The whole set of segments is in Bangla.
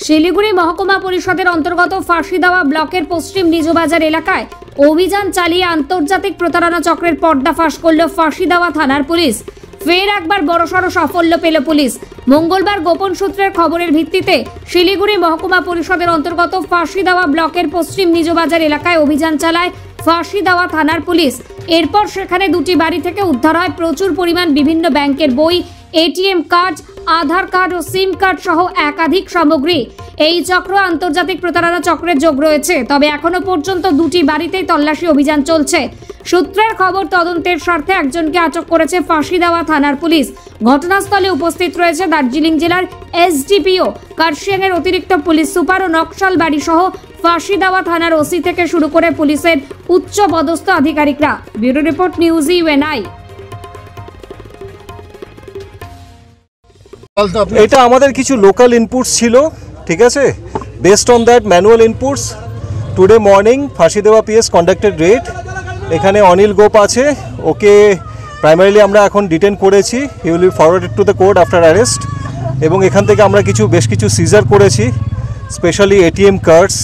শিলিগুড়ি মহকুমা পরিষদের অন্তর্গত ফাঁসিদেওয়া ব্লকের পশ্চিম নিজবাজার এলাকায় অভিযান চালিয়ে আন্তর্জাতিক প্রতারণা চক্রের পর্দাফাঁস করল ফাঁসিদেওয়া থানার পুলিশ। ফের একবার বড়সড় সাফল্য পেল পুলিশ। মঙ্গলবার গোপন সূত্রের খবরের ভিত্তিতে শিলিগুড়ি মহকুমা পরিষদের অন্তর্গত ফাঁসিদেওয়া ব্লকের পশ্চিম নিজবাজার এলাকায় অভিযান চালায় ফাঁসিদেওয়া থানার পুলিশ। এরপর সেখানে দুটি বাড়ি থেকে উদ্ধার হয় প্রচুর পরিমাণ বিভিন্ন ব্যাংকের বই, এটিএম কার্ড, আধার কার্ড ও সিম কার্ড সহ একাধিক সামগ্রী। এই চক্র আন্তর্জাতিক প্রতারণা চক্রের যোগ রয়েছে। তবে এখনো পর্যন্ত দুটি বাড়িতেই তল্লাশি অভিযান চলছে। সূত্রের খবর, তদন্তের স্বার্থে একজনকে আটক করেছে ফাঁসিদেওয়া থানার পুলিশ। ঘটনাস্থলে উপস্থিত রয়েছে দার্জিলিং জেলার এসডিপিও, কার্শিয়াংয়ের অতিরিক্ত পুলিশ সুপার ও নকশালবাড়ি সহ ফাঁসিদেওয়া থানার ওসি থেকে শুরু করে পুলিশের উচ্চ পদস্থ আধিকারিকরা। Bureau report, news UNI. এটা আমাদের কিছু লোকাল ইনপুটস ছিল, ঠিক আছে। Based on that manual inputs, today morning Phansidewa PS conducted red. এখানে অনিল গোপ আছে, ওকে প্রাইমারিলি আমরা এখন ডিটেন করেছি। He will be forwarded to the court after arrest. এবং এখান থেকে আমরা বেশ কিছু সিজার করেছি, স্পেশালি এটিএম কার্ডস,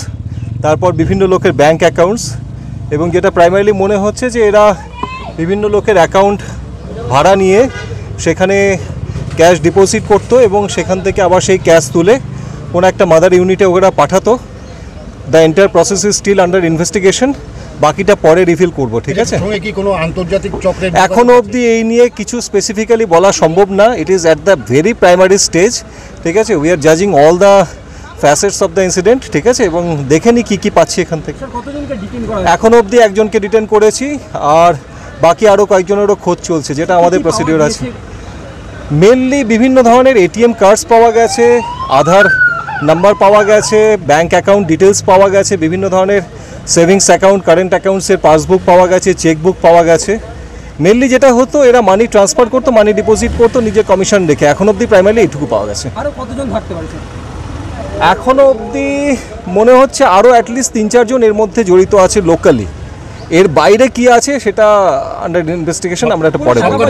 তারপর বিভিন্ন লোকের ব্যাঙ্ক অ্যাকাউন্টস। এবং যেটা প্রাইমারিলি মনে হচ্ছে যে এরা বিভিন্ন লোকের অ্যাকাউন্ট ভাড়া নিয়ে সেখানে ক্যাশ ডিপোজিট করতো এবং সেখান থেকে আবার সেই ক্যাশ তুলে কোনো একটা মাদার ইউনিটে ওরা পাঠাতো। The entire process is still under investigation. বাকিটা পরে রিভিল করব, ঠিক আছে। কি কোনো আন্তর্জাতিক চক্রের এখনো অবধি এই নিয়ে কিছু স্পেসিফিক্যালি বলা সম্ভব না। It is at the very primary stage, ঠিক আছে। উই আর জাজিং all the facets of the incident, ঠিক আছে। এবং দেখে নি কী পাচ্ছি এখান থেকে। এখনো অবধি একজনকে ডিটেন করেছি, আর বাকি আরও কয়েকজনেরও খোঁজ চলছে, যেটা আমাদের প্রসিডিওর আছে। মেনলি বিভিন্ন ধরনের এটিএম কার্ডস পাওয়া গেছে, আধার নাম্বার পাওয়া গেছে, ব্যাঙ্ক অ্যাকাউন্ট ডিটেলস পাওয়া গেছে, বিভিন্ন ধরনের সেভিংস অ্যাকাউন্ট, কারেন্ট অ্যাকাউন্টসের পাসবুক পাওয়া গেছে, চেকবুক পাওয়া গেছে। মেনলি যেটা হতো, এরা মানি ট্রান্সফার করতো, মানি ডিপোজিট করতো নিজের কমিশন রেখে। এখন অবধি প্রাইমারিলি এইটুকু পাওয়া গেছে। আরও কতজন থাকতে পারে? এখনও অবধি মনে হচ্ছে আরও অ্যাটলিস্ট 3-4 জন এর মধ্যে জড়িত আছে লোকালি। এর বাইরে কি আছে সেটা আন্ডার ইনভেস্টিগেশন, আমরা এটা পরে বলবো।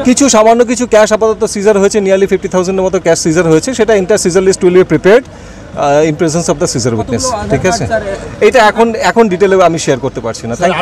কিছু সামান্য কিছু ক্যাশ আপাতত সিজার হয়েছে, নিয়ারলি 50,000-এর মতো ক্যাশ সিজার হয়েছে। সেটা inter seizure list will be prepared in presence of the seizure witness, ঠিক আছে। এটা এখন ডিটেলে আমি শেয়ার করতে পারছি না। Thank you.